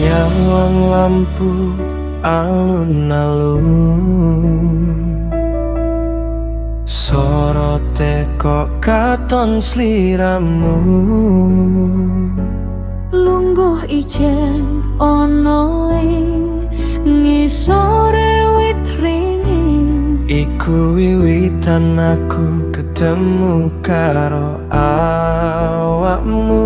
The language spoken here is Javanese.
nyawang lampu alun-alun, sorote kok katon sliramu. Lungguh ijen ono ing ngisore wit ringing. Iku wiwitan aku ketemu karo awakmu.